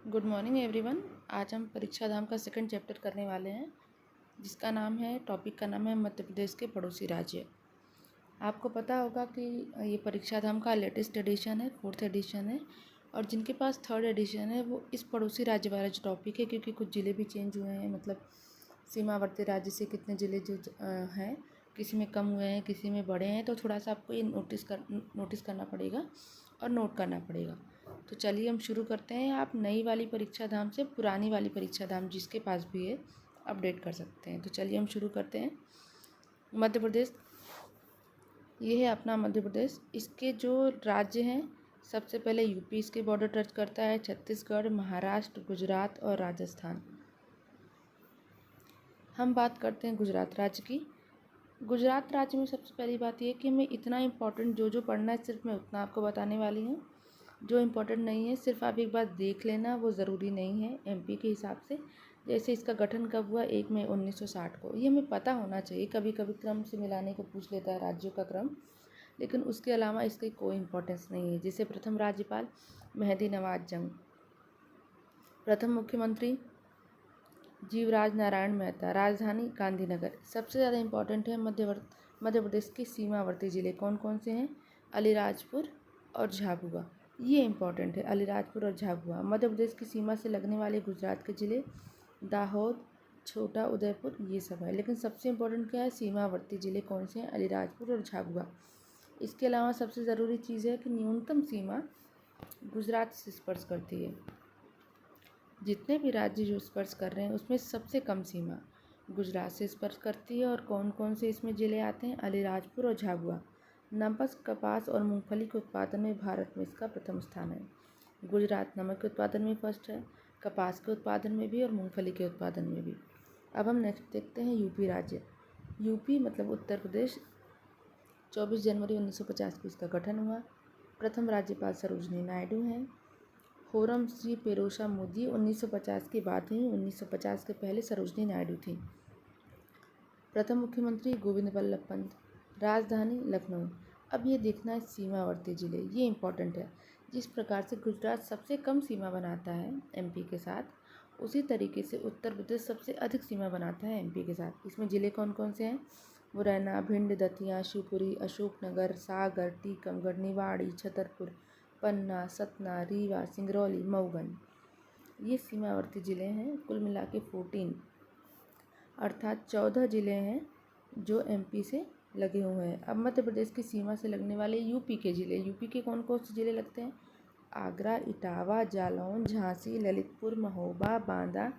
Good morning everyone. आज हम परीक्षा धाम का सेकंड चैप्टर करने वाले हैं, जिसका नाम है टॉपिक का नाम है मध्य प्रदेश के पड़ोसी राज्य। आपको पता होगा कि ये परीक्षा धाम का लेटेस्ट एडिशन है, फोर्थ एडिशन है, और जिनके पास थर्ड एडिशन है वो इस पड़ोसी राज्य वाला जो टॉपिक है, क्योंकि कुछ ज़िले भी चेंज हुए हैं, मतलब सीमावर्ती राज्य से कितने ज़िले जो हैं, किसी में कम हुए हैं, किसी में बढ़े हैं, तो थोड़ा सा आपको ये नोटिस करना पड़ेगा और नोट करना पड़ेगा। तो चलिए हम शुरू करते हैं। आप नई वाली परीक्षा धाम से पुरानी वाली परीक्षा धाम जिसके पास भी है अपडेट कर सकते हैं। तो चलिए हम शुरू करते हैं। मध्य प्रदेश, ये है अपना मध्य प्रदेश। इसके जो राज्य हैं, सबसे पहले यूपी इसके बॉर्डर टच करता है, छत्तीसगढ़, महाराष्ट्र, गुजरात और राजस्थान। हम बात करते हैं गुजरात राज्य की। गुजरात राज्य में सबसे पहली बात यह कि हमें इतना इम्पोर्टेंट जो पढ़ना है सिर्फ मैं उतना आपको बताने वाली हूँ। जो इम्पोर्टेंट नहीं है सिर्फ आप एक बार देख लेना, वो ज़रूरी नहीं है एमपी के हिसाब से। जैसे इसका गठन कब हुआ, 1 मई 1960 को, ये हमें पता होना चाहिए। कभी कभी क्रम से मिलाने को पूछ लेता है राज्यों का क्रम, लेकिन उसके अलावा इसकी कोई इम्पोर्टेंस नहीं है। जैसे प्रथम राज्यपाल मेहदी नवाज जंग, प्रथम मुख्यमंत्री जीवराज नारायण मेहता, राजधानी गांधीनगर। सबसे ज़्यादा इम्पोर्टेंट है मध्य प्रदेश के सीमावर्ती ज़िले कौन कौन से हैं, अलीराजपुर और झाबुआ। ये इम्पोर्टेंट है, अलीराजपुर और झाबुआ। मध्य प्रदेश की सीमा से लगने वाले गुजरात के ज़िले दाहोद, छोटा उदयपुर, ये सब है। लेकिन सबसे इम्पोर्टेंट क्या है, सीमावर्ती ज़िले कौन से हैं, अलीराजपुर और झाबुआ। इसके अलावा सबसे ज़रूरी चीज़ है कि न्यूनतम सीमा गुजरात से स्पर्श करती है। जितने भी राज्य जो स्पर्श कर रहे हैं उसमें सबसे कम सीमा गुजरात से स्पर्श करती है। और कौन कौन से इसमें ज़िले आते हैं, अलीराजपुर और झाबुआ। नमक, कपास और मूंगफली के उत्पादन में भारत में इसका प्रथम स्थान है। गुजरात नमक के उत्पादन में फर्स्ट है, कपास के उत्पादन में भी और मूंगफली के उत्पादन में भी। अब हम नेक्स्ट देखते हैं यूपी राज्य। यूपी मतलब उत्तर प्रदेश। 24 जनवरी 1950 को इसका गठन हुआ। प्रथम राज्यपाल सरोजनी नायडू हैं। खुर्रम जी पेरोसा मोदी 1950 के बाद हुई, 1950 के पहले सरोजनी नायडू थी। प्रथम मुख्यमंत्री गोविंद बल्लभ पंत। राजधानी लखनऊ। अब ये देखना है सीमावर्ती ज़िले, ये इम्पॉर्टेंट है। जिस प्रकार से गुजरात सबसे कम सीमा बनाता है एमपी के साथ, उसी तरीके से उत्तर प्रदेश सबसे अधिक सीमा बनाता है एमपी के साथ। इसमें ज़िले कौन कौन से हैं, मुरैना, भिंड, दतिया, शिवपुरी, अशोकनगर, सागर, टीकमगढ़, निवाड़ी, छतरपुर, पन्ना, सतना, रीवा, सिंगरौली, मऊगन। ये सीमावर्ती ज़िले हैं। कुल मिला के 14 अर्थात 14 ज़िले हैं जो एमपी से लगे हुए हैं। अब मध्य प्रदेश की सीमा से लगने वाले यूपी के ज़िले, यूपी के कौन कौन से ज़िले लगते हैं, आगरा, इटावा, जालौन, झांसी, ललितपुर, महोबा, बांदा,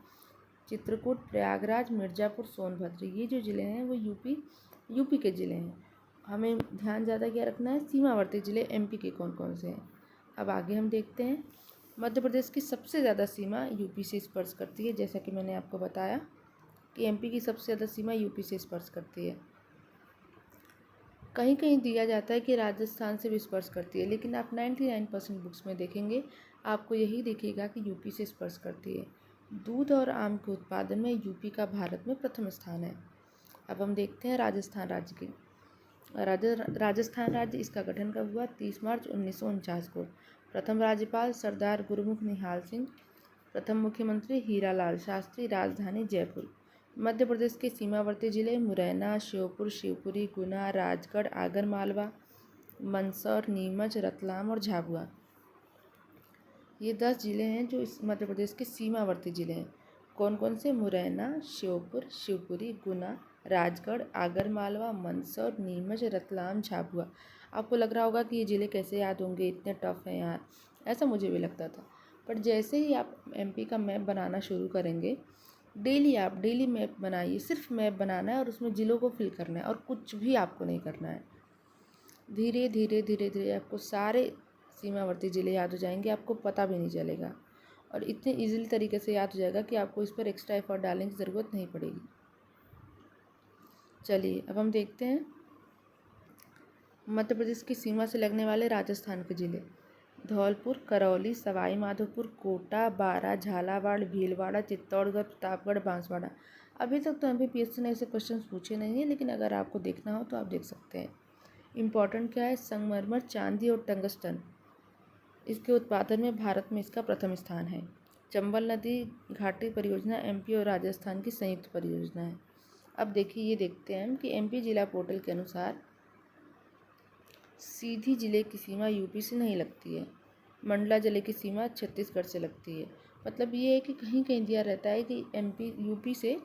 चित्रकूट, प्रयागराज, मिर्ज़ापुर, सोनभद्र। ये जो ज़िले हैं वो यूपी के ज़िले हैं। हमें ध्यान ज़्यादा क्या रखना है, सीमावर्ती ज़िले एमपी के कौन कौन से हैं। अब आगे हम देखते हैं। मध्य प्रदेश की सबसे ज़्यादा सीमा यूपी से स्पर्श करती है, जैसा कि मैंने आपको बताया कि एमपी की सबसे ज़्यादा सीमा यूपी से स्पर्श करती है। कहीं कहीं दिया जाता है कि राजस्थान से भी स्पर्श करती है, लेकिन आप 99% बुक्स में देखेंगे आपको यही दिखेगा कि यूपी से स्पर्श करती है। दूध और आम के उत्पादन में यूपी का भारत में प्रथम स्थान है। अब हम देखते हैं राजस्थान राज्य की। राजस्थान राज्य, इसका गठन कब हुआ, 30 मार्च 1949 को। प्रथम राज्यपाल सरदार गुरुमुख निहाल सिंह, प्रथम मुख्यमंत्री हीरालाल शास्त्री, राजधानी जयपुर। मध्य प्रदेश के सीमावर्ती जिले मुरैना, श्योपुर, शिवपुरी, गुना, राजगढ़, आगरमालवा, मंदसौर, नीमच, रतलाम और झाबुआ। ये 10 जिले हैं जो इस मध्य प्रदेश के सीमावर्ती जिले हैं। कौन कौन से, मुरैना, श्योपुर, शिवपुरी, गुना, राजगढ़, आगरमालवा, मंदसौर, नीमच, रतलाम, झाबुआ। आपको लग रहा होगा कि ये ज़िले कैसे याद होंगे, इतने टफ हैं यार, ऐसा मुझे भी लगता था। पर जैसे ही आप एमपी का मैप बनाना शुरू करेंगे, डेली मैप बनाइए। सिर्फ मैप बनाना है और उसमें ज़िलों को फिल करना है और कुछ भी आपको नहीं करना है। धीरे धीरे धीरे धीरे आपको सारे सीमावर्ती ज़िले याद हो जाएंगे, आपको पता भी नहीं चलेगा, और इतने ईजिली तरीके से याद हो जाएगा कि आपको इस पर एक्स्ट्रा एफर्ट डालने की ज़रूरत नहीं पड़ेगी। चलिए अब हम देखते हैं मध्य प्रदेश की सीमा से लगने वाले राजस्थान के ज़िले। धौलपुर, करौली, सवाई माधोपुर, कोटा, बारा, झालावाड़, भीलवाड़ा, चित्तौड़गढ़, प्रतापगढ़, बांसवाड़ा। अभी तक तो एमपीपीएससी ने ऐसे क्वेश्चंस पूछे नहीं हैं, लेकिन अगर आपको देखना हो तो आप देख सकते हैं। इम्पॉर्टेंट क्या है, संगमरमर, चांदी और टंगस्टन, इसके उत्पादन में भारत में इसका प्रथम स्थान है। चंबल नदी घाटी परियोजना एमपी और राजस्थान की संयुक्त परियोजना है। अब देखिए ये देखते हैं हम कि एमपी जिला पोर्टल के अनुसार सीधी जिले की सीमा यूपी से नहीं लगती है, मंडला जिले की सीमा छत्तीसगढ़ से लगती है। मतलब ये है कि कहीं कहीं दिया रहता है कि एमपी यूपी से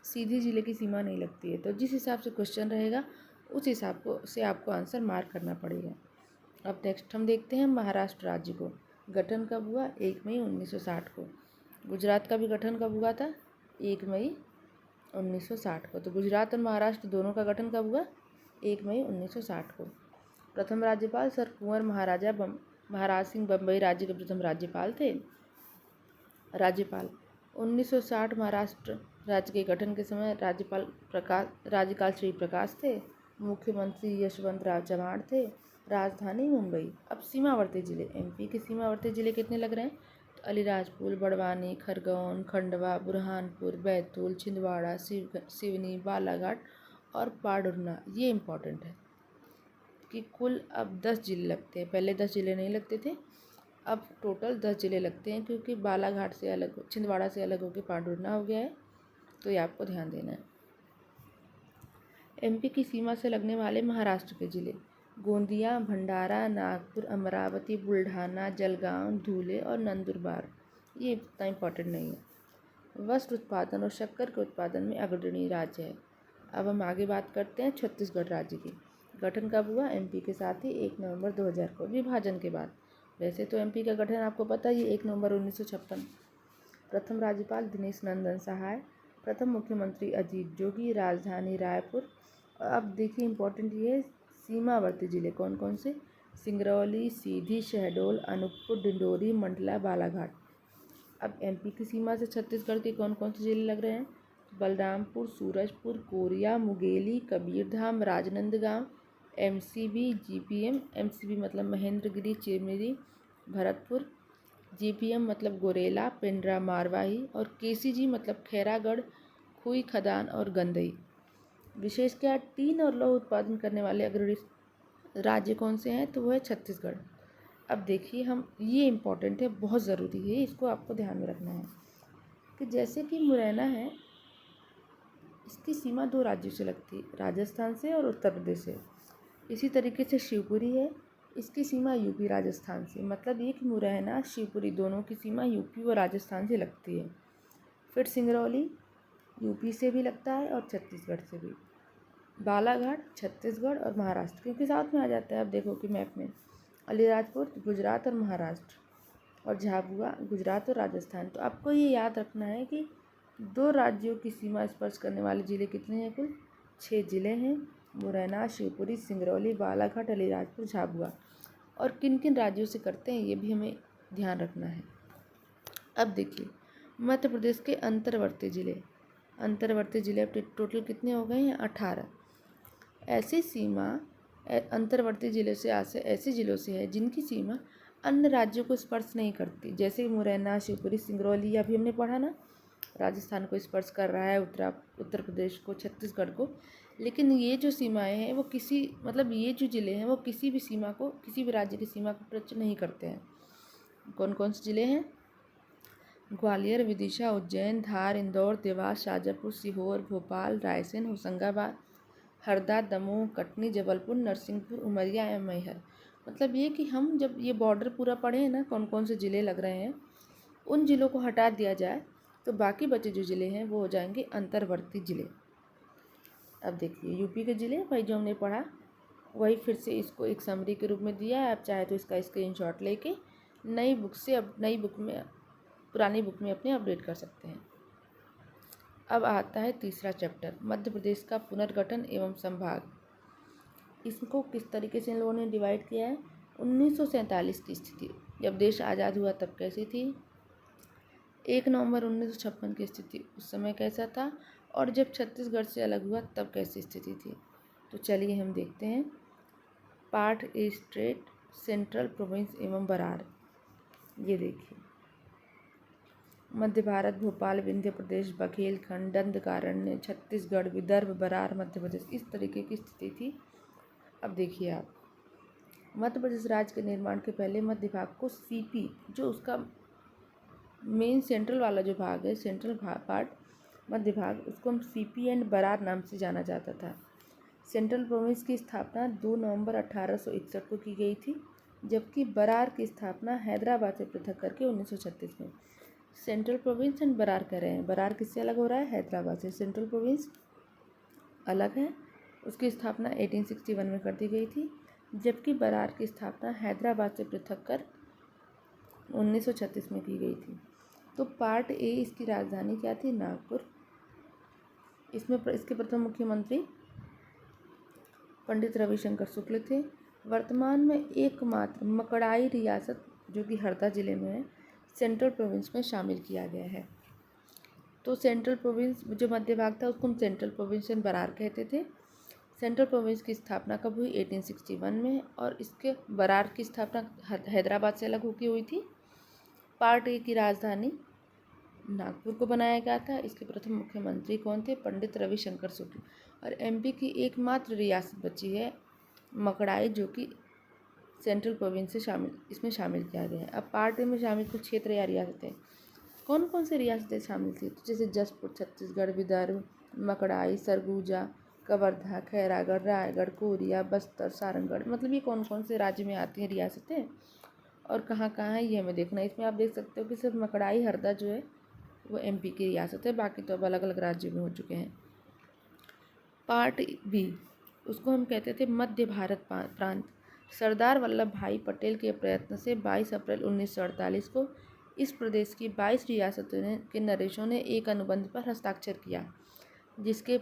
सीधी जिले की सीमा नहीं लगती है, तो जिस हिसाब से क्वेश्चन रहेगा उस हिसाब को से आपको आंसर मार्क करना पड़ेगा। अब नेक्स्ट हम देखते हैं महाराष्ट्र राज्य को गठन कब हुआ, 1 मई 1960 को। गुजरात का भी गठन कब हुआ था, 1 मई 1960 को। तो गुजरात और महाराष्ट्र दोनों का गठन कब हुआ, 1 मई 1960 को। प्रथम राज्यपाल सर कुंवर महाराज सिंह बम्बई राज्य के प्रथम राज्यपाल थे। राज्यपाल 1960 महाराष्ट्र राज्य के गठन के समय राज्यपाल श्री प्रकाश थे। मुख्यमंत्री यशवंतराव चव्हाण थे। राजधानी मुंबई। अब सीमावर्ती जिले, एमपी के सीमावर्ती जिले कितने लग रहे हैं, तो अलीराजपुर, बड़वानी, खरगोन, खंडवा, बुरहानपुर, बैतूल, छिंदवाड़ा, सिवनी, बालाघाट और पाडुरना। ये इम्पॉर्टेंट है कि कुल अब 10 जिले लगते हैं। पहले 10 जिले नहीं लगते थे, अब टोटल 10 जिले लगते हैं, क्योंकि बालाघाट से अलग, छिंदवाड़ा से अलग होकर पाडुरना हो गया है। तो ये आपको ध्यान देना है। एमपी की सीमा से लगने वाले महाराष्ट्र के जिले गोंदिया, भंडारा, नागपुर, अमरावती, बुल्ढाना, जलगांव, धुले और नंदुरबार। ये इतना इम्पोर्टेंट नहीं है। वस्त्र उत्पादन और शक्कर के उत्पादन में अग्रणी राज्य है। अब हम आगे बात करते हैं छत्तीसगढ़ राज्य की। गठन कब हुआ, एमपी के साथ ही 1 नवंबर 2000 को, विभाजन के बाद। वैसे तो एमपी का गठन आपको पता ही, 1 नवंबर 1956। प्रथम राज्यपाल दिनेश नंदन सहाय। प्रथम मुख्यमंत्री अजीत जोगी। राजधानी रायपुर। अब देखिए इम्पोर्टेंट ये सीमावर्ती जिले कौन कौन से, सिंगरौली, सीधी, शहडोल, अनूपपुर, डिंडोरी, मंडला, बालाघाट। अब एमपी की सीमा से छत्तीसगढ़ के कौन कौन से जिले लग रहे हैं, Balrampur, Surajpur, Korea, Mungeli, Kabirdham, Rajnandgaon, MCB, GPM, MCB मतलब महेंद्रगिरी, चिरमिरी, भरतपुर, जीपीएम मतलब गोरेला, पिंडरा, मारवाही और केसीजी मतलब खैरागढ़, खुई खदान और गंदई। विशेष क्या, टीन और लौह उत्पादन करने वाले अग्रणी राज्य कौन से हैं, तो वो है छत्तीसगढ़। अब देखिए हम, ये इम्पॉर्टेंट है, बहुत ज़रूरी है, इसको आपको ध्यान में रखना है कि जैसे कि मुरैना है, इसकी सीमा 2 राज्यों से लगती है, राजस्थान से और उत्तर प्रदेश से। इसी तरीके से शिवपुरी है, इसकी सीमा यूपी राजस्थान से। मतलब ये कि मुरैना, शिवपुरी दोनों की सीमा यूपी व राजस्थान से लगती है। फिर सिंगरौली यूपी से भी लगता है और छत्तीसगढ़ से भी। बालाघाट छत्तीसगढ़ और महाराष्ट्र, क्योंकि साथ में आ जाता है, आप देखो कि मैप में। अलीराजपुर गुजरात और महाराष्ट्र, और झाबुआ गुजरात और राजस्थान। तो आपको ये याद रखना है कि 2 राज्यों की सीमा स्पर्श करने वाले जिले कितने हैं, कुल 6 जिले हैं, मुरैना, शिवपुरी, सिंगरौली, बालाघाट, अलीराजपुर, झाबुआ। और किन किन राज्यों से करते हैं ये भी हमें ध्यान रखना है। अब देखिए मध्य प्रदेश के अंतर्वर्ती जिले, अब टोटल कितने हो गए हैं, 18। ऐसी सीमा अंतर्वर्ती जिले से ऐसे जिलों से है जिनकी सीमा अन्य राज्यों को स्पर्श नहीं करती, जैसे मुरैना, शिवपुरी, सिंगरौली। अभी हमने पढ़ा ना, राजस्थान को स्पर्श कर रहा है, उत्तर प्रदेश को, छत्तीसगढ़ को। लेकिन ये जो सीमाएं हैं वो ये जो ज़िले हैं वो किसी भी राज्य की सीमा को टच नहीं करते हैं। कौन कौन से ज़िले हैं, ग्वालियर, विदिशा, उज्जैन, धार, इंदौर, देवास, शाजापुर, सीहोर, भोपाल, रायसेन, होशंगाबाद, हरदा, दमोह, कटनी, जबलपुर, नरसिंहपुर, उमरिया एवं मैहर। मतलब ये कि हम जब ये बॉर्डर पूरा पढ़े हैं ना, कौन कौन से ज़िले लग रहे हैं, उन ज़िलों को हटा दिया जाए तो बाकी बचे जो ज़िले हैं वो हो जाएंगे अंतर्वर्ती ज़िले। अब देखिए यूपी के ज़िले भाई जो हमने पढ़ा वही फिर से इसको एक समरी के रूप में दिया है। आप चाहे तो इसका स्क्रीनशॉट लेके पुरानी बुक में अपने अपडेट कर सकते हैं। अब आता है तीसरा चैप्टर, मध्य प्रदेश का पुनर्गठन एवं संभाग। इसको किस तरीके से इन लोगों ने डिवाइड किया है, 1947 की स्थिति, जब देश आज़ाद हुआ तब कैसी थी, 1 नवंबर 1956 की स्थिति उस समय कैसा था, और जब छत्तीसगढ़ से अलग हुआ तब कैसी स्थिति थी। तो चलिए हम देखते हैं। Part A, state, central, province एवं बरार। ये देखिए मध्य भारत, भोपाल, विंध्य प्रदेश, बघेलखंड, दंडकारण्य, छत्तीसगढ़, विदर्भ, बरार, मध्य प्रदेश, इस तरीके की स्थिति थी। अब देखिए आप, मध्य प्रदेश राज्य के निर्माण के पहले मध्य भाग को सीपी, जो उसका मेन सेंट्रल वाला जो भाग है, सेंट्रल पार्ट, मध्य भाग, उसको हम सीपी एंड बरार नाम से जाना जाता था। सेंट्रल प्रोविंस की स्थापना 2 नवंबर 1861 को की गई थी, जबकि बरार की स्थापना हैदराबाद से पृथक करके 1936 में। सेंट्रल प्रोविंस एंड बरार कह रहे हैं, बरार किससे अलग हो रहा है? हैदराबाद से। सेंट्रल प्रोविंस अलग है, उसकी स्थापना 1861 में कर दी गई थी, जबकि बरार की स्थापना हैदराबाद से पृथक कर 1936 में की गई थी। तो पार्ट ए, इसकी राजधानी क्या थी? नागपुर। इसमें इसके प्रथम मुख्यमंत्री पंडित रविशंकर शुक्ल थे। वर्तमान में एकमात्र मकड़ाई रियासत, जो कि हरदा जिले में है, सेंट्रल प्रोविंस में शामिल किया गया है। तो सेंट्रल प्रोविंस जो मध्य भाग था उसको हम सेंट्रल प्रोविंस एंड बरार कहते थे। सेंट्रल प्रोविंस की स्थापना कब हुई? 1861 में, और इसके बरार की स्थापना हैदराबाद से अलग होकर हुई थी। पार्ट ए की राजधानी नागपुर को बनाया गया था। इसके प्रथम मुख्यमंत्री कौन थे? पंडित रविशंकर शुक्ल। और एमपी की एकमात्र रियासत बची है मकड़ाई, जो कि सेंट्रल प्रोविंस से इसमें शामिल किया गया है। अब पार्ट ए में शामिल कुछ क्षेत्र या रियासतें, कौन कौन से रियासतें शामिल थी? तो जैसे जसपुर छत्तीसगढ़, विदर्भ, मकड़ाई, सरगुजा, कवर्धा, खैरागढ़, रायगढ़, कोरिया, बस्तर, सारंगढ़। मतलब ये कौन कौन से राज्य में आती हैं रियासतें और कहाँ कहाँ है, ये हमें देखना है। इसमें आप देख सकते हो कि सिर्फ मकड़ाई, हरदा जो है वो एमपी की रियासत है, बाकी तो अब अलग अलग राज्यों में हो चुके हैं। पार्ट बी, उसको हम कहते थे मध्य भारत प्रांत। सरदार वल्लभ भाई पटेल के प्रयत्न से 22 अप्रैल 1948 को इस प्रदेश की 22 रियासतों के नरेशों ने एक अनुबंध पर हस्ताक्षर किया, जिसके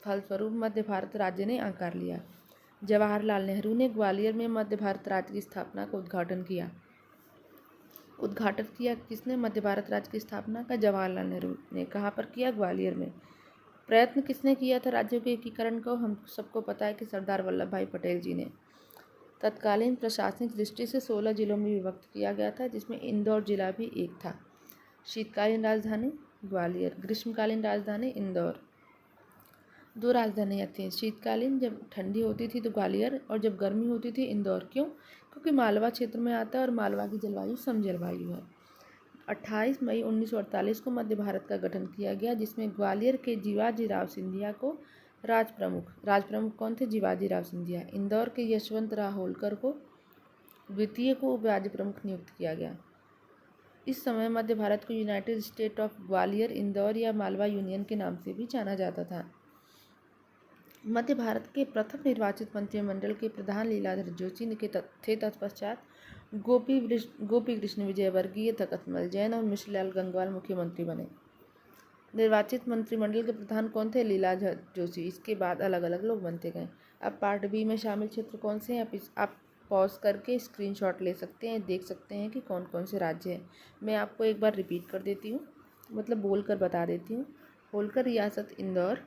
फलस्वरूप मध्य भारत राज्य ने आकार लिया। जवाहरलाल नेहरू ने ग्वालियर में मध्य भारत राज्य की स्थापना का उद्घाटन किया। किसने? मध्य भारत राज्य की स्थापना का जवाहरलाल नेहरू ने। कहाँ पर किया? ग्वालियर में। प्रयत्न किसने किया था राज्यों के एकीकरण को? हम सबको पता है कि सरदार वल्लभ भाई पटेल जी ने। तत्कालीन प्रशासनिक दृष्टि से 16 जिलों में विभक्त किया गया था, जिसमें इंदौर जिला भी एक था। शीतकालीन राजधानी ग्वालियर, ग्रीष्मकालीन राजधानी इंदौर। 2 राजधानियाँ थीं। शीतकालीन जब ठंडी होती थी तो ग्वालियर, और जब गर्मी होती थी इंदौर। क्यों? क्योंकि मालवा क्षेत्र में आता है और मालवा की जलवायु सम जलवायु है। 28 मई 1948 को मध्य भारत का गठन किया गया, जिसमें ग्वालियर के जीवाजी राव सिंधिया को राजप्रमुख कौन थे? जीवाजी राव सिंधिया। इंदौर के यशवंत राव होलकर को द्वितीय को उप राज्य प्रमुख नियुक्त किया गया। इस समय मध्य भारत को United state of Gwalior, Indore या मालवा यूनियन के नाम से भी जाना जाता था। मध्य भारत के प्रथम निर्वाचित मंत्रिमंडल के प्रधान लीलाधर जोशी थे। तत्पश्चात गोपी कृष्ण विजयवर्गीय, तकतमल जैन और मिश्रलाल गंगवाल मुख्यमंत्री बने। निर्वाचित मंत्रिमंडल के प्रधान कौन थे? लीलाधर जोशी। इसके बाद अलग अलग लोग बनते गए। अब पार्ट बी में शामिल क्षेत्र कौन से हैं? आप पॉज करके स्क्रीनशॉट ले सकते हैं, देख सकते हैं कि कौन कौन से राज्य हैं। मैं आपको एक बार रिपीट कर देती हूँ, मतलब बोल कर बता देती हूँ। होलकर रियासत इंदौर,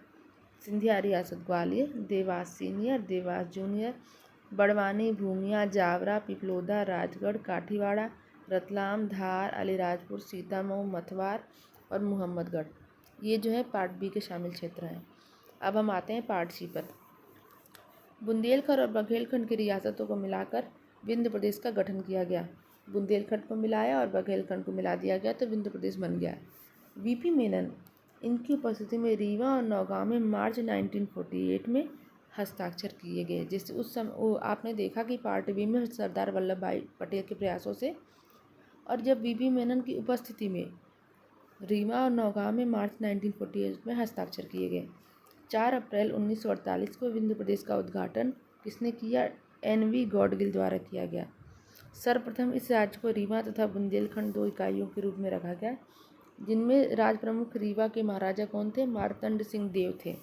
सिंधिया रियासत ग्वालियर, देवास सीनियर, देवास जूनियर, बड़वानी, भूमिया, जावरा, पिपलोदा, राजगढ़, काठीवाड़ा, रतलाम, धार, अलीराजपुर, सीतामऊ, मथवार और मुहम्मदगढ़। ये जो है पार्ट बी के शामिल क्षेत्र हैं। अब हम आते हैं पार्ट सी पर। बुंदेलखंड और बघेलखंड की रियासतों को मिलाकर विंध्य प्रदेश का गठन किया गया। बुंदेलखंड को मिलाया और बघेलखंड को मिला दिया गया तो विंध्य प्रदेश बन गया। वीपी मेनन, इनकी उपस्थिति में रीवा और नौगांव में मार्च 1948 में हस्ताक्षर किए गए। जिससे उस समय आपने देखा कि पार्ट बी में सरदार वल्लभ भाई पटेल के प्रयासों से, और जब वीपी मेनन की उपस्थिति में रीवा और नौगांव में मार्च 1948 में हस्ताक्षर किए गए। 4 अप्रैल 1948 को विंध्य प्रदेश का उद्घाटन किसने किया? NV गॉडगिल द्वारा किया गया। सर्वप्रथम इस राज्य को रीवा तथा बुंदेलखंड 2 इकाइयों के रूप में रखा गया, जिनमें राज प्रमुख रीवा के महाराजा कौन थे? मार्तंड सिंह देव थे।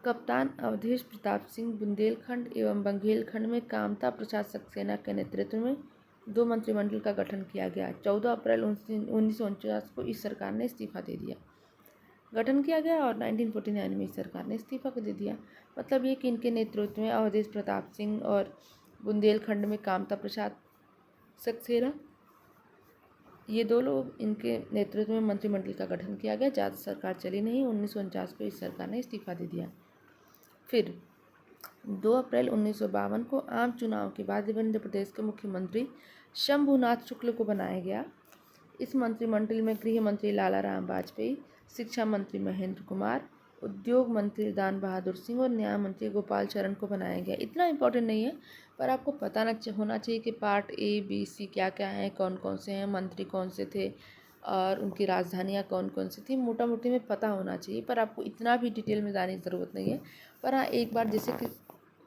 कप्तान अवधेश प्रताप सिंह बुंदेलखंड एवं बघेलखंड में कामता प्रसाद सक्सेना के नेतृत्व में 2 मंत्रिमंडल का गठन किया गया। 14 अप्रैल 1949 को इस सरकार ने इस्तीफा दे दिया। गठन किया गया और 1949 में इस सरकार ने इस्तीफा दे दिया। मतलब ये कि इनके नेतृत्व में अवधेश प्रताप सिंह और बुंदेलखंड में कामता प्रसाद सक्सेना, ये 2 लोग, इनके नेतृत्व में मंत्रिमंडल का गठन किया गया। ज़्यादा सरकार चली नहीं, 1949 को इस सरकार ने इस्तीफा दे दिया। फिर 2 अप्रैल 1952 को आम चुनाव के बाद विंध्य प्रदेश के मुख्यमंत्री शंभुनाथ शुक्ल को बनाया गया। इस मंत्रिमंडल में गृह मंत्री लाला राम वाजपेयी, शिक्षा मंत्री महेंद्र कुमार, उद्योग मंत्री दान बहादुर सिंह और न्याय मंत्री गोपाल चरण को बनाया गया। इतना इम्पोर्टेंट नहीं है, पर आपको पता होना चाहिए कि पार्ट ए बी सी क्या क्या हैं, कौन कौन से हैं, मंत्री कौन से थे और उनकी राजधानियाँ कौन कौन सी थी, मोटा मोटी में पता होना चाहिए। पर आपको इतना भी डिटेल में जाने की ज़रूरत नहीं है। पर हाँ, एक बार जैसे कि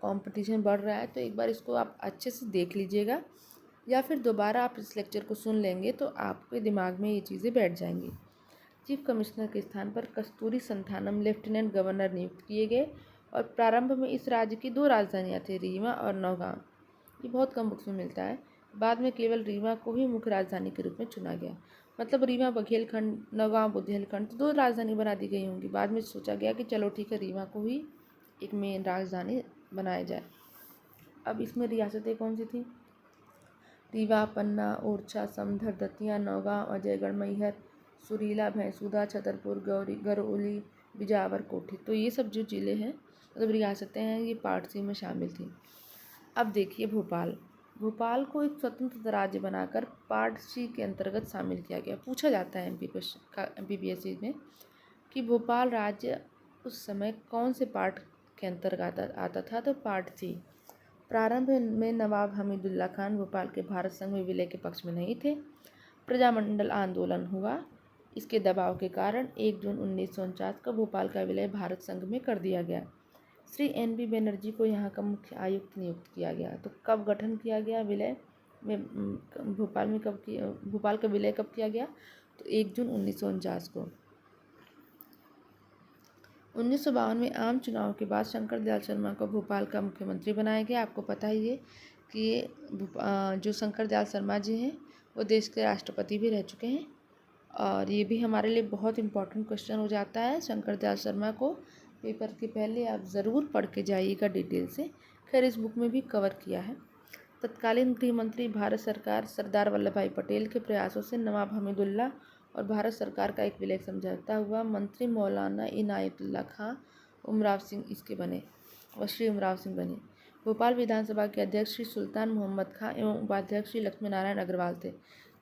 कंपटीशन बढ़ रहा है तो एक बार इसको आप अच्छे से देख लीजिएगा, या फिर दोबारा आप इस लेक्चर को सुन लेंगे तो आपके दिमाग में ये चीज़ें बैठ जाएंगी। चीफ कमिश्नर के स्थान पर कस्तूरी संथानम लेफ्टिनेंट गवर्नर नियुक्त किए गए और प्रारंभ में इस राज्य की 2 राजधानियाँ थी, रीवा और नौगांव। ये बहुत कम बुक्स में मिलता है। बाद में केवल रीवा को ही मुख्य राजधानी के रूप में चुना गया। मतलब रीवा बघेलखंड, नौगांव बुंदेलखंड, तो 2 राजधानी बना दी गई होंगी। बाद में सोचा गया कि चलो ठीक है, रीवा को ही एक मेन राजधानी बनाया जाए। अब इसमें रियासतें कौन सी थी? रीवा, पन्ना, ओरछा, समधर, दतिया, नौगांव, अजयगढ़, मैहर, सुरीला, भैंसुदा, छतरपुर, गरौली, बिजावर, कोठी। तो ये सब जो ज़िले हैं, मतलब रियासतें हैं, ये पार्ट सी में शामिल थी। अब देखिए भोपाल को एक स्वतंत्र राज्य बनाकर पार्ट सी के अंतर्गत शामिल किया गया। पूछा जाता है MPPSC में कि भोपाल राज्य उस समय कौन से पार्ट के अंतर्गत आता था? तो पार्ट सी। प्रारंभ में नवाब हमीदुल्ला खान भोपाल के भारत संघ में विलय के पक्ष में नहीं थे। प्रजामंडल आंदोलन हुआ। इसके दबाव के कारण 1 जून 1949 को भोपाल का विलय भारत संघ में कर दिया गया। श्री NB बनर्जी को यहाँ का मुख्य आयुक्त नियुक्त किया गया। तो कब गठन किया गया विलय में? भोपाल का विलय कब किया गया? तो 1 जून 1949 को। 1952 में आम चुनाव के बाद शंकर दयाल शर्मा को भोपाल का मुख्यमंत्री बनाया गया। आपको पता ही है कि जो शंकर दयाल शर्मा जी हैं वो देश के राष्ट्रपति भी रह चुके हैं, और ये भी हमारे लिए बहुत इम्पोर्टेंट क्वेश्चन हो जाता है। शंकर दयाल शर्मा को पेपर के पहले आप ज़रूर पढ़ के जाइएगा डिटेल से। खैर, इस बुक में भी कवर किया है। तत्कालीन गृह मंत्री भारत सरकार सरदार वल्लभ भाई पटेल के प्रयासों से नवाब हमीदुल्ला और भारत सरकार का एक विलय समझौता हुआ। मंत्री मौलाना इनायतुल्ला खां उमराव सिंह इसके बने और श्री उमराव सिंह बने। भोपाल विधानसभा के अध्यक्ष श्री सुल्तान मोहम्मद खां एवं उपाध्यक्ष श्री लक्ष्मी नारायण अग्रवाल थे।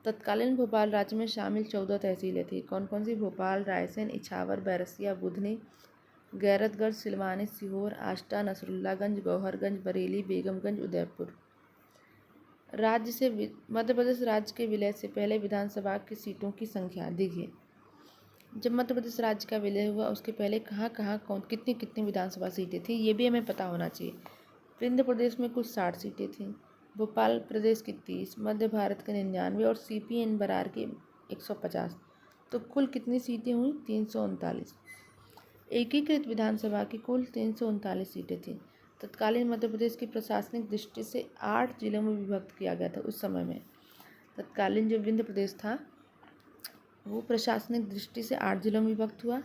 तत्कालीन भोपाल राज्य में शामिल 14 तहसीलें थीं। कौन कौन सी? भोपाल, रायसेन, इछावर, बैरसिया, बुधनी, गैरतगढ़, सिलवानी, सीहोर, आष्टा, नसरुल्लागंज, गौहरगंज, बरेली, बेगमगंज, उदयपुर। मध्य प्रदेश राज्य के विलय से पहले विधानसभा की सीटों की संख्या देखिए। जब मध्य प्रदेश राज्य का विलय हुआ उसके पहले कहाँ कितनी कितनी विधानसभा सीटें थी, ये भी हमें पता होना चाहिए। विंध्य प्रदेश में कुल 60 सीटें थीं, भोपाल प्रदेश की 30, मध्य भारत के 99 और CPN बरार की 150। तो कुल कितनी सीटें हुई? 339। एकीकृत विधानसभा की कुल 339 सीटें थीं। तत्कालीन मध्य प्रदेश की प्रशासनिक दृष्टि से 8 जिलों में विभक्त किया गया था उस समय में। तत्कालीन जो विंध्य प्रदेश था वो प्रशासनिक दृष्टि से 8 जिलों में विभक्त हुआ।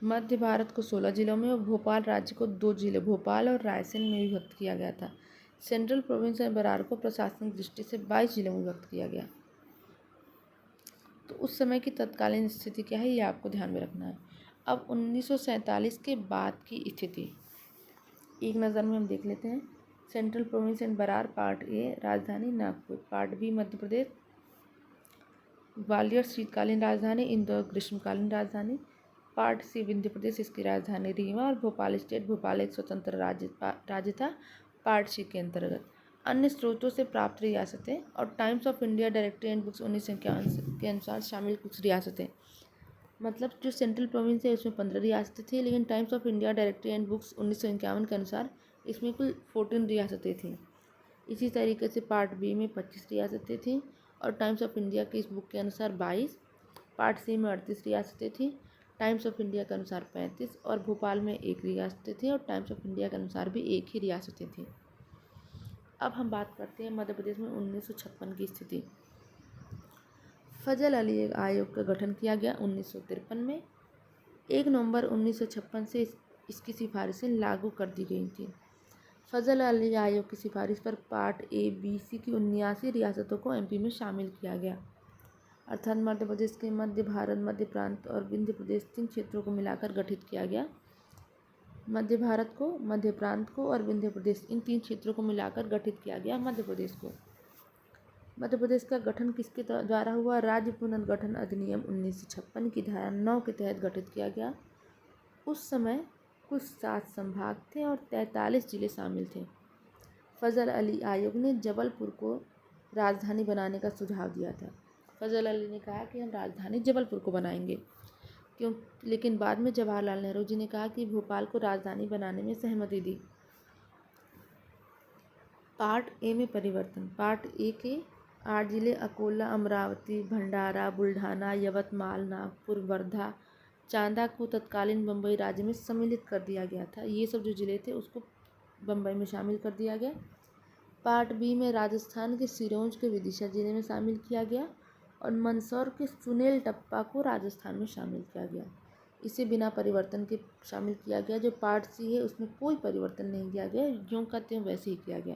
मध्य भारत को 16 जिलों में और भोपाल राज्य को 2 जिले भोपाल और रायसेन में विभक्त किया गया था। सेंट्रल प्रोविंस और बरार को प्रशासनिक दृष्टि से 22 जिलों में विभक्त किया गया। तो उस समय की तत्कालीन स्थिति क्या है, ये आपको ध्यान में रखना है। अब 1947 के बाद की स्थिति एक नज़र में हम देख लेते हैं। Central province and Berar, part A राजधानी नागपुर, पार्ट बी मध्य प्रदेश, ग्वालियर शीतकालीन राजधानी, इंदौर ग्रीष्मकालीन राजधानी, पार्ट सी विंध्य प्रदेश, इसकी राजधानी रीवा और भोपाल स्टेट। भोपाल एक स्वतंत्र राज्य था पार्ट सी के अंतर्गत। अन्य स्रोतों से प्राप्त रियासतें और times of India directory and books 1951 के अनुसार शामिल कुछ रियासतें। मतलब जो सेंट्रल प्रोविंस है उसमें 15 रियासतें थी, लेकिन times of India directory and books 1951 के अनुसार इसमें कुल 14 रियासतें थीं। इसी तरीके से पार्ट बी में 25 रियासतें थीं और टाइम्स ऑफ इंडिया की इस बुक के अनुसार 22। पार्ट सी में 38 रियासतें थीं, टाइम्स ऑफ इंडिया के अनुसार 35 और भोपाल में 1 रियासतें थी और टाइम्स ऑफ इंडिया के अनुसार भी 1 ही रियासतें थीं। अब हम बात करते हैं मध्य प्रदेश में 1956 की स्थिति। फजल अली आयोग का गठन किया गया 1953 में। 1 नवंबर 1956 से इसकी सिफारिशें लागू कर दी गई थी। फजल अली आयोग की सिफारिश पर पार्ट ए बी सी की 79 रियासतों को MP में शामिल किया गया, अर्थात मध्य प्रदेश के मध्य भारत, मध्य प्रांत और विंध्य प्रदेश 3 क्षेत्रों को मिलाकर गठित किया गया। मध्य भारत को, मध्य प्रांत को और विंध्य प्रदेश, इन 3 क्षेत्रों को मिलाकर गठित किया गया मध्य प्रदेश को। मध्य प्रदेश का गठन किसके द्वारा हुआ? राज्य पुनर्गठन अधिनियम 1956 की धारा 9 के तहत गठित किया गया। उस समय कुल 7 संभाग थे और 43 जिले शामिल थे। फजल अली आयोग ने जबलपुर को राजधानी बनाने का सुझाव दिया था। फजल अली ने कहा कि हम राजधानी जबलपुर को बनाएंगे, क्यों? लेकिन बाद में जवाहरलाल नेहरू जी ने कहा कि भोपाल को राजधानी बनाने में सहमति दी। पार्ट ए में परिवर्तन। पार्ट ए के 8 जिले अकोला, अमरावती, भंडारा, बुल्ढाना, यवतमाल, नागपुर, वर्धा, चांदा को तत्कालीन बम्बई राज्य में सम्मिलित कर दिया गया था। ये सब जो जिले थे उसको बम्बई में शामिल कर दिया गया। पार्ट बी में राजस्थान के सिरोंज के विदिशा जिले में शामिल किया गया और मंदसौर के सुनेल टप्पा को राजस्थान में शामिल किया गया। इसे बिना परिवर्तन के शामिल किया गया। जो पार्ट सी है उसमें कोई परिवर्तन नहीं किया गया, ज्यों का त्यों वैसे ही किया गया।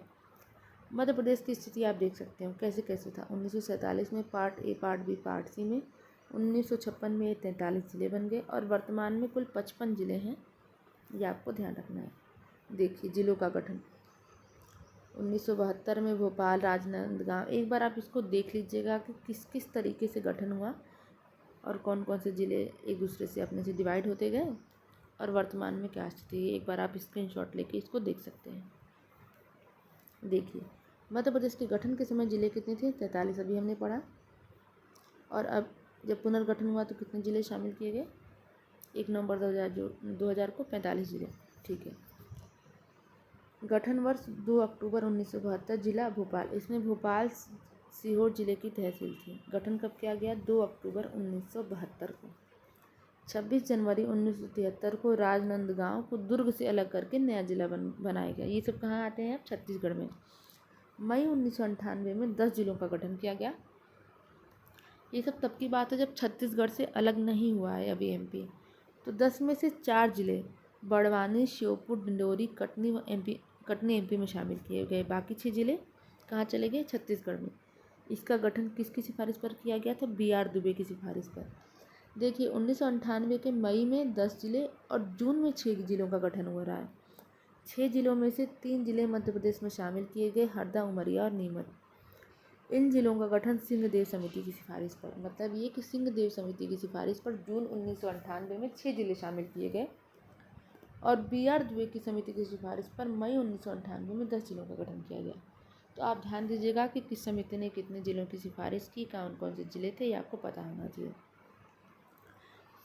मध्य प्रदेश की स्थिति आप देख सकते हो कैसे कैसे था। 1947 में part A, part B, part C में। 1956 में 43 जिले बन गए और वर्तमान में कुल 55 जिले हैं। ये आपको ध्यान रखना है। देखिए जिलों का गठन। 1972 में भोपाल, राजनांदगांव। एक बार आप इसको देख लीजिएगा कि किस किस तरीके से गठन हुआ और कौन कौन से ज़िले एक दूसरे से अपने से डिवाइड होते गए और वर्तमान में क्या स्थिति है। एक बार आप स्क्रीनशॉट लेके इसको देख सकते हैं। देखिए मध्य प्रदेश के गठन के समय ज़िले कितने थे? 43 अभी हमने पढ़ा। और अब जब पुनर्गठन हुआ तो कितने ज़िले शामिल किए गए? 1 नवंबर 2000 को 45 जिले। ठीक है। गठन वर्ष 2 अक्टूबर 1972। जिला भोपाल। इसमें भोपाल सीहोर जिले की तहसील थी। गठन कब किया गया? 2 अक्टूबर 1972 को। 26 जनवरी 1973 को राजनांदगांव को दुर्ग से अलग करके नया जिला बनाया गया। ये सब कहाँ आते हैं? अब छत्तीसगढ़ में। मई 1998 में 10 जिलों का गठन किया गया। ये सब तब की बात है जब छत्तीसगढ़ से अलग नहीं हुआ है अभी एमपी। तो 10 में से 4 जिले बड़वानी, श्योपुर, डिंडोरी, कटनी एमपी में शामिल किए गए। बाकी 6 जिले कहाँ चले गए? छत्तीसगढ़ में। इसका गठन किसकी सिफारिश पर किया गया था? BR दुबे की सिफारिश पर। देखिए 1998 के मई में 10 जिले और जून में 6 जिलों का गठन हो रहा है। 6 जिलों में से 3 जिले मध्य प्रदेश में शामिल किए गए, हरदा, उमरिया और नीमच। इन जिलों का गठन सिंहदेव समिति की सिफारिश पर, मतलब ये कि सिंहदेव समिति की सिफारिश पर जून 1998 में 6 जिले शामिल किए गए और BR दुबे की समिति की सिफारिश पर मई 1998 में 10 जिलों का गठन किया गया। तो आप ध्यान दीजिएगा कि किस समिति ने कितने जिलों की सिफारिश की, कौन कौन से जिले थे, ये आपको पता होना चाहिए।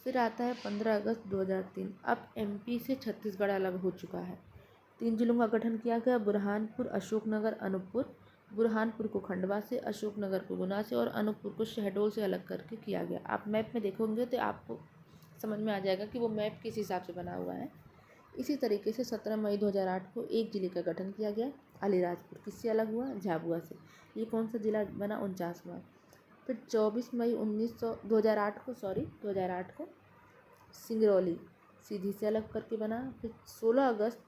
फिर आता है 15 अगस्त 2003। अब एमपी से छत्तीसगढ़ अलग हो चुका है। 3 जिलों का गठन किया गया, बुरहानपुर, अशोकनगर, अनूपपुर। बुरहानपुर को खंडवा से, अशोकनगर को गुना से और अनूपपुर को शहडोल से अलग करके किया गया। आप मैप में देखोगे तो आपको समझ में आ जाएगा कि वो मैप किस हिसाब से बना हुआ है। इसी तरीके से 17 मई 2008 को एक जिले का गठन किया गया, अलीराजपुर। किससे अलग हुआ? झाबुआ से। ये कौन सा जिला बना? 49वां। फिर 24 मई 2008 को सिंगरौली सीधी से अलग करके बना। फिर 16 अगस्त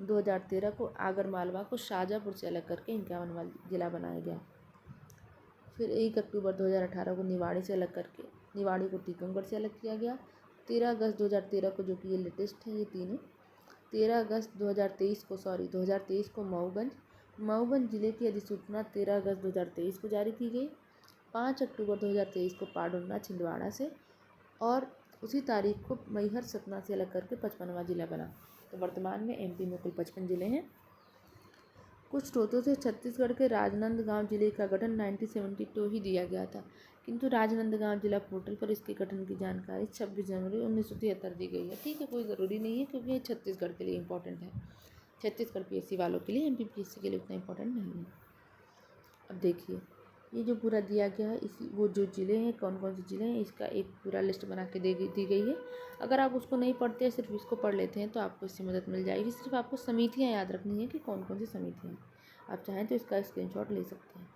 2013 को आगरमालवा को शाहजहाँपुर से अलग करके 51वां जिला बनाया गया। फिर 1 अक्टूबर 2018 को निवाड़ी से अलग करके निवाड़ी को टीकमगढ़ से अलग किया गया। 13 अगस्त 2013 को, जो कि ये लेटेस्ट है, ये तीनों 13 अगस्त 2023 को मऊगंज जिले की अधिसूचना 13 अगस्त 2023 को जारी की गई। 5 अक्टूबर 2023 को पाडुन्ना छिंदवाड़ा से और उसी तारीख को मैहर सतना से अलग करके 55वां जिला बना। तो वर्तमान में एमपी में कुल 55 जिले हैं। कुछ स्रोतों से छत्तीसगढ़ के राजनांदगांव जिले का गठन 1972 ही दिया गया था, किंतु राजनांदगांव जिला पोर्टल पर इसके गठन की जानकारी 26 जनवरी 1973 दी गई है। ठीक है, कोई ज़रूरी नहीं है क्योंकि ये छत्तीसगढ़ के लिए इम्पोर्टेंट है। छत्तीसगढ़ PSC वालों के लिए, एमपी PSC के लिए उतना इम्पोर्टेंट नहीं है। अब देखिए ये जो पूरा दिया गया है, इसी वो जो ज़िले हैं, कौन कौन से ज़िले हैं, इसका एक पूरा लिस्ट बना के दी गई है। अगर आप उसको नहीं पढ़ते हैं, सिर्फ इसको पढ़ लेते हैं तो आपको इससे मदद मिल जाएगी। सिर्फ आपको समितियाँ याद रखनी है कि कौन कौन सी समितियाँ हैं। आप चाहें तो इसका स्क्रीनशॉट ले सकते हैं।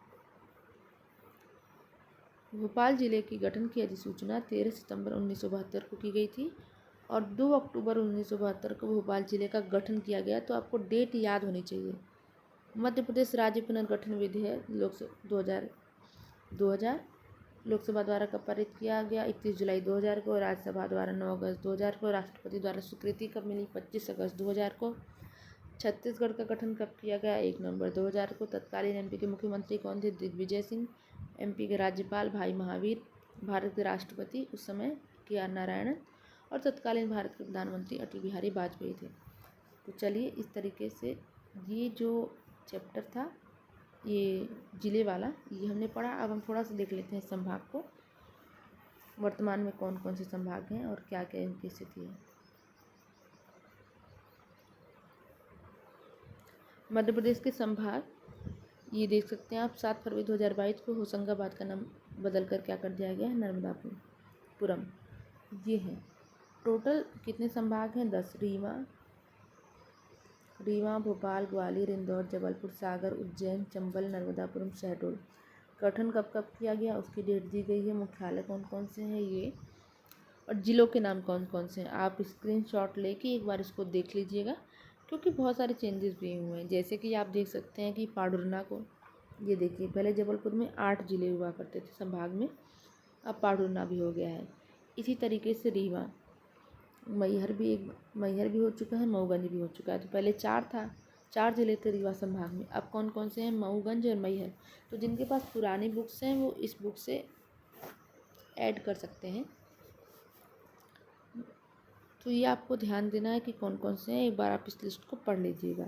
भोपाल जिले की गठन की अधिसूचना 13 सितंबर 1972 को की गई थी और 2 अक्टूबर 1972 को भोपाल जिले का गठन किया गया। तो आपको डेट याद होनी चाहिए। मध्य प्रदेश राज्य पुनर्गठन विधेयक 2000 लोकसभा द्वारा कब पारित किया गया? 31 जुलाई 2000 को। राज्यसभा द्वारा 9 अगस्त 2000 को। राष्ट्रपति द्वारा स्वीकृति कब मिली? 25 अगस्त 2000 को। छत्तीसगढ़ का गठन कब किया गया? 1 नवंबर 2000 को। तत्कालीन एमपी के मुख्यमंत्री कौन थे? दिग्विजय सिंह। एमपी के राज्यपाल भाई महावीर। भारत के राष्ट्रपति उस समय KR नारायणन। और तत्कालीन भारत के प्रधानमंत्री अटल बिहारी वाजपेयी थे। तो चलिए इस तरीके से ये जो चैप्टर था ये जिले वाला ये हमने पढ़ा। अब हम थोड़ा सा देख लेते हैं संभाग को, वर्तमान में कौन कौन से संभाग हैं और क्या क्या इनकी स्थिति है। मध्य प्रदेश के संभाग ये देख सकते हैं आप। 7 फरवरी 2022 को होशंगाबाद का नाम बदल कर क्या कर दिया गया है? नर्मदापुरम। ये है टोटल कितने संभाग हैं? 10। रीवा, भोपाल, ग्वालियर, इंदौर, जबलपुर, सागर, उज्जैन, चंबल, नर्मदापुरम, शहडोल। गठन कब कब किया गया उसकी डेट दी गई है। मुख्यालय कौन कौन से हैं ये, और जिलों के नाम कौन कौन से हैं। आप स्क्रीनशॉट लेके एक बार इसको देख लीजिएगा क्योंकि बहुत सारे चेंजेस भी हुए हैं। जैसे कि आप देख सकते हैं कि पाडुरना को, ये देखिए पहले जबलपुर में 8 जिले हुआ करते थे संभाग में, अब पाडुरना भी हो गया है। इसी तरीके से रीवा, मैहर भी हो चुका है, मऊगंज भी हो चुका है। तो पहले 4 था, 4 जिले थे रीवा संभाग में, अब कौन कौन से हैं? मऊगंज और मैहर। तो जिनके पास पुरानी बुक्स हैं वो इस बुक से ऐड कर सकते हैं। तो ये आपको ध्यान देना है कि कौन कौन से हैं, एक बार आप इस लिस्ट को पढ़ लीजिएगा।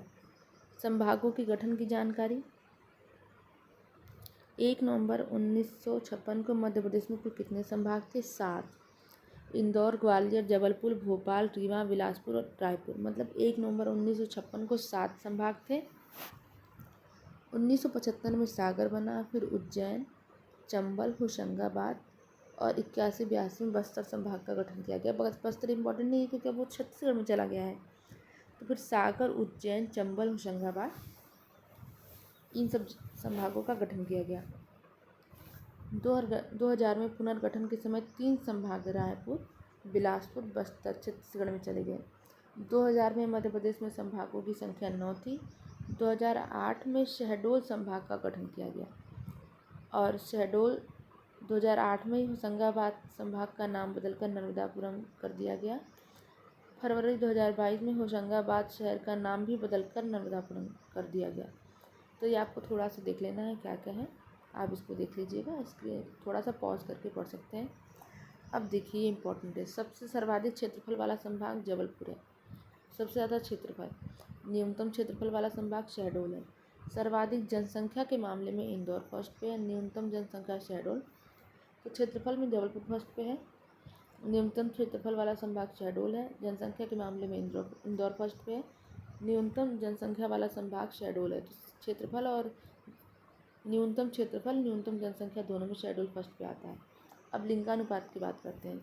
संभागों के गठन की जानकारी। 1 नवंबर 1956 को मध्य प्रदेश में कुल कितने संभाग थे? 7। इंदौर, ग्वालियर, जबलपुर, भोपाल, रीवा, बिलासपुर और रायपुर। मतलब 1 नवंबर 1956 को 7 संभाग थे। 1975 में सागर बना, फिर उज्जैन, चंबल, होशंगाबाद और 81-82 में बस्तर संभाग का गठन किया गया। बस्तर इम्पोर्टेंट नहीं है क्योंकि वो छत्तीसगढ़ में चला गया है। तो फिर सागर, उज्जैन, चंबल, होशंगाबाद इन सब संभागों का गठन किया गया। 2000 में पुनर्गठन के समय 3 संभाग रायपुर, बिलासपुर, बस्तर छत्तीसगढ़ में चले गए। 2000 में मध्य प्रदेश में संभागों की संख्या 9 थी। 2008 में शहडोल संभाग का गठन किया गया और शहडोल 2008 में ही होशंगाबाद संभाग का नाम बदलकर नर्मदापुरम कर दिया गया। फरवरी 2022 में होशंगाबाद शहर का नाम भी बदलकर नर्मदापुरम कर दिया गया। तो ये आपको थोड़ा सा देख लेना है क्या क्या है, आप इसको देख लीजिएगा। इसके थोड़ा सा पॉज करके पढ़ सकते हैं। अब देखिए इम्पोर्टेंट है, सबसे सर्वाधिक क्षेत्रफल वाला संभाग जबलपुर है। सबसे ज़्यादा क्षेत्रफल, न्यूनतम क्षेत्रफल वाला संभाग शहडोल है। सर्वाधिक जनसंख्या के मामले में इंदौर फर्स्ट पे है, न्यूनतम जनसंख्या शहडोल। तो क्षेत्रफल में जबलपुर फर्स्ट पे है, न्यूनतम क्षेत्रफल वाला संभाग शहडोल है। जनसंख्या के मामले में इंदौर फर्स्ट पे है, न्यूनतम जनसंख्या वाला संभाग शहडोल है। तो क्षेत्रफल और न्यूनतम जनसंख्या दोनों में शहडोल फर्स्ट पे आता है। अब लिंगानुपात की बात करते हैं।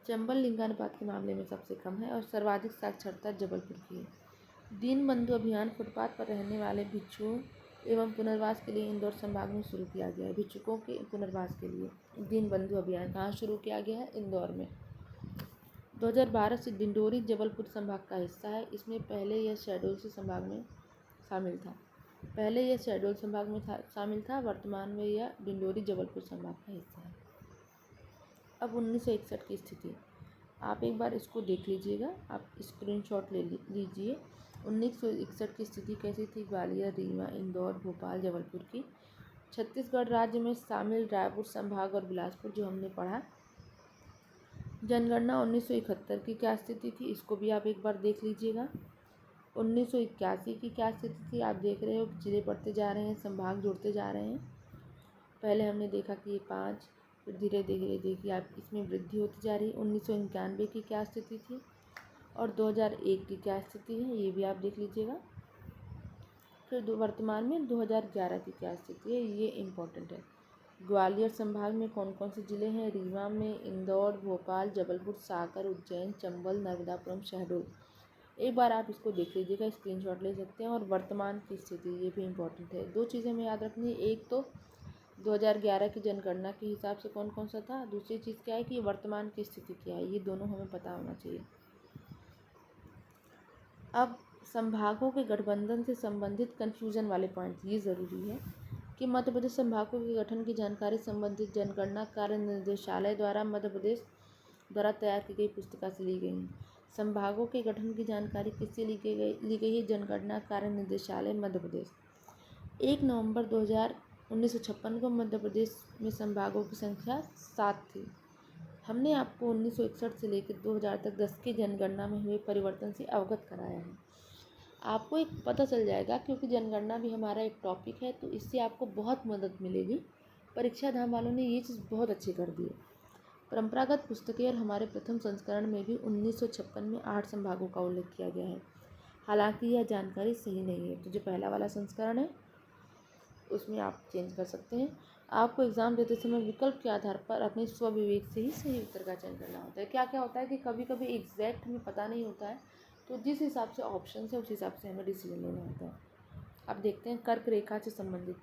चंबल लिंगानुपात के मामले में सबसे कम है और सर्वाधिक साक्षरता जबलपुर की है। दीनबंधु अभियान फुटपाथ पर रहने वाले भिक्षुओं एवं पुनर्वास के लिए इंदौर संभाग में शुरू किया गया है। भिक्षुकों के पुनर्वास के लिए दीनबंधु अभियान कहाँ शुरू किया गया है? इंदौर में। 2012 से डिंडोरी जबलपुर संभाग का हिस्सा है। इसमें पहले यह शहडोल से संभाग में शामिल था। शामिल था, वर्तमान में यह डिंडोरी जबलपुर संभाग का हिस्सा है। अब 1961 की स्थिति आप एक बार इसको देख लीजिएगा, आप स्क्रीनशॉट ले लीजिए। 1961 की स्थिति कैसी थी? ग्वालियर, रीवा, इंदौर, भोपाल, जबलपुर की। छत्तीसगढ़ राज्य में शामिल रायपुर संभाग और बिलासपुर जो हमने पढ़ा। जनगणना 1971 की क्या स्थिति थी इसको भी आप एक बार देख लीजिएगा। 1981 की क्या स्थिति थी? आप देख रहे हो जिले बढ़ते जा रहे हैं, संभाग जुड़ते जा रहे हैं। पहले हमने देखा कि ये 5, फिर धीरे धीरे देखिए आप इसमें वृद्धि होती जा रही है। 1991 की क्या स्थिति थी और 2001 की क्या स्थिति है ये भी आप देख लीजिएगा। फिर वर्तमान में 2011 की क्या स्थिति है ये इम्पोर्टेंट है। ग्वालियर संभाग में कौन कौन से ज़िले हैं? रीवा में, इंदौर, भोपाल, जबलपुर, सागर, उज्जैन, चंबल, नर्मदापुरम, शहडोल। एक बार आप इसको देख लीजिएगा, स्क्रीनशॉट ले सकते हैं। और वर्तमान की स्थिति ये भी इम्पोर्टेंट है। 2 चीज़ें हमें याद रखनी है, एक तो 2011 की जनगणना के हिसाब से कौन कौन सा था, दूसरी चीज़ क्या है कि वर्तमान की स्थिति क्या है, ये दोनों हमें पता होना चाहिए। अब संभागों के गठबंधन से संबंधित कन्फ्यूजन वाले पॉइंट ये ज़रूरी है कि मध्य प्रदेश संभागों के गठन की जानकारी संबंधित जनगणना कार्य निर्देशालय द्वारा मध्य प्रदेश द्वारा तैयार की गई पुस्तिका से ली गई है। संभागों के गठन की जानकारी किससे ली गई है? जनगणना कार्य निदेशालय मध्य प्रदेश। 1 नवंबर 1956 को मध्य प्रदेश में संभागों की संख्या 7 थी। हमने आपको 1961 से लेकर 2000 तक 10 की जनगणना में हुए परिवर्तन से अवगत कराया है। आपको एक पता चल जाएगा, क्योंकि जनगणना भी हमारा एक टॉपिक है, तो इससे आपको बहुत मदद मिलेगी। परीक्षा धाम वालों ने ये चीज़ बहुत अच्छी कर दी है। परंपरागत पुस्तकें और हमारे प्रथम संस्करण में भी 1956 में 8 संभागों का उल्लेख किया गया है। हालांकि यह जानकारी सही नहीं है, तो जो पहला वाला संस्करण है उसमें आप चेंज कर सकते हैं। आपको एग्ज़ाम देते समय विकल्प के आधार पर अपने स्वविवेक से ही सही उत्तर का चयन करना होता है। क्या क्या होता है कि कभी कभी एग्जैक्ट हमें पता नहीं होता है, तो जिस हिसाब से ऑप्शन है उस हिसाब से हमें डिसीजन लेना होता है। अब देखते हैं कर्क रेखा से संबंधित।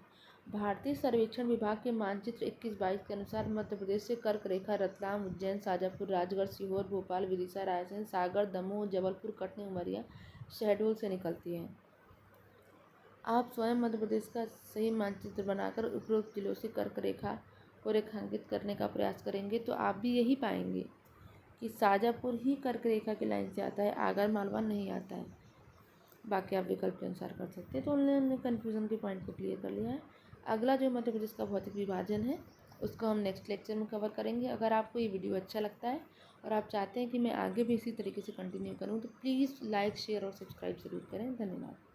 भारतीय सर्वेक्षण विभाग के मानचित्र 21-22 के अनुसार मध्य प्रदेश से कर्क रेखा रतलाम, उज्जैन, शाजापुर, राजगढ़, सीहोर, भोपाल, विदिशा, रायसेन, सागर, दमोह, जबलपुर, कटनी, उमरिया, शहडोल से निकलती है। आप स्वयं मध्य प्रदेश का सही मानचित्र बनाकर उपरोक्त जिलों से कर्क रेखा को रेखांकित करने का प्रयास करेंगे तो आप भी यही पाएंगे कि शाजापुर ही कर्क रेखा की लाइन से आता है, आगर मालवा नहीं आता है। बाकी आप विकल्प के अनुसार कर सकते हैं। तो उन्होंने कन्फ्यूज़न के पॉइंट को क्लियर कर लिया है। अगला जो मध्य प्रदेश का भौतिक विभाजन है उसको हम नेक्स्ट लेक्चर में कवर करेंगे। अगर आपको ये वीडियो अच्छा लगता है और आप चाहते हैं कि मैं आगे भी इसी तरीके से कंटिन्यू करूँ तो प्लीज़ लाइक, शेयर और सब्सक्राइब ज़रूर करें। धन्यवाद।